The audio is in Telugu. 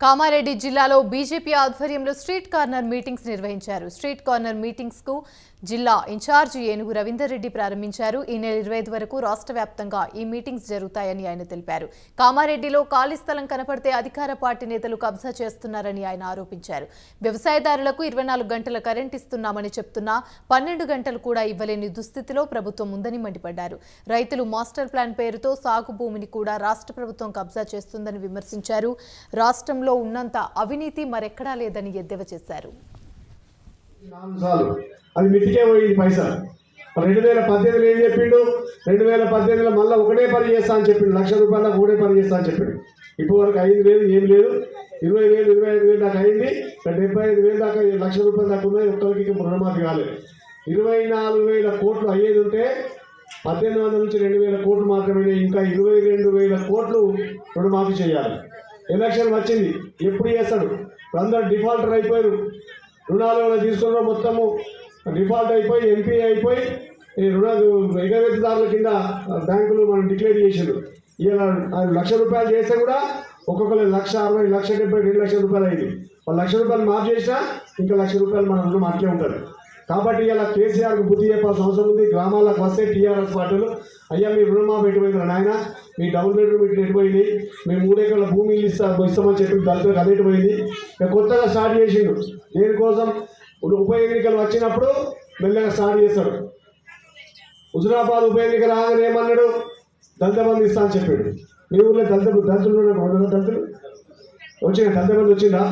కామారెడ్డి జిల్లాలో బీజేపీ ఆధ్వర్యంలో స్ట్రీట్ కార్నర్ మీటింగ్స్ నిర్వహించారు. స్ట్రీట్ కార్నర్ మీటింగ్స్ కు జిల్లా ఇన్ఛార్జి ఏనుగు రవీందర్ రెడ్డి ప్రారంభించారు. ఈ నెల 25 వరకు రాష్ట్ర వ్యాప్తంగా ఈ మీటింగ్స్ జరుగుతాయని ఆయన తెలిపారు. కామారెడ్డిలో ఖాళీ స్థలం కనపడితే అధికార పార్టీ నేతలు కబ్జా చేస్తున్నారని ఆయన ఆరోపించారు. వ్యవసాయదారులకు 24 గంటల కరెంట్ ఇస్తున్నామని చెప్తున్నా 12 గంటలు కూడా ఇవ్వలేని దుస్థితిలో ప్రభుత్వం ఉందని మండిపడ్డారు. రైతులు మాస్టర్ ప్లాన్ పేరుతో సాగు భూమిని కూడా రాష్ట్ర ప్రభుత్వం కబ్జా చేస్తుందని విమర్శించారు. రాష్ట్రంలో ఉన్నంత అవినీతి మరెక్కడా లేదని ఎద్దేవా చేశారు. అది మితికే పోయింది పైసా. 2018 ఏం చెప్పిండు? 2018లో మళ్ళీ ఒకటే పని చేస్తా అని చెప్పిండు. ₹1,00,000 ఒకటే పని చేస్తా అని చెప్పిండు. ఇప్పుడు వరకు 5,000 ఏం లేదు, 20,000 25,000 దాకా అయింది. 75,000 దాకా ₹1,00,000 దాకా ఉన్నాయి. ఒక్కరికి రుణమాఫీ కాలేదు. 24,000 కోట్లు అయ్యేది ఉంటే 1,800 నుంచి 2,000 కోట్లు మాత్రమే. ఇంకా 22,000 కోట్లు రుణమాఫీ చేయాలి. ఎలక్షన్ వచ్చింది, ఎప్పుడు చేస్తాడు? అందరూ డిఫాల్టర్ అయిపోయారు. రుణాలు తీసుకున్న మొత్తము డిఫాల్ట్ అయిపోయి ఎంపీ అయిపోయి ఎగవేతదారుల కింద బ్యాంకులు మనం డిక్లేర్ చేసారు. ఇలా ₹1,00,000 చేస్తే కూడా ఒక్కొక్కరు ₹1,60,000, ₹1,70,000, ₹2,00,000 అయింది. వాళ్ళు ₹1,00,000 మాఫ్ చేసినా ఇంకా ₹1,00,000 మన రుణం అట్లే ఉంటుంది. కాబట్టి ఇలా కేసీఆర్కు బుద్ధి చెప్పాల్సిన అవసరం ఉంది. గ్రామాలకు వస్తే టీఆర్ఎస్ పార్టీలు, అయ్యా మీ రుణమాఫీ ఎటుపోయింది నాయన, మీ డబుల్ బెడ్రూమ్ ఇటు ఎటుపోయింది, మేము 3 ఎకరాల భూమి ఇస్తామని చెప్పి దళితులకు అది ఎటుపోయింది. ఇక కొత్తగా స్టార్ట్ చేసిండు. దేనికోసం? ఉప ఎన్నికలు వచ్చినప్పుడు మెల్లగా స్టార్ట్ చేస్తాడు. హుజురాబాద్ ఉప ఎన్నిక రాగానే ఏమన్నాడు? దళిత బంధు ఇస్తా అని చెప్పాడు. మీ ఊళ్ళో దళితులు వచ్చిన దళిత బంధు వచ్చిందా?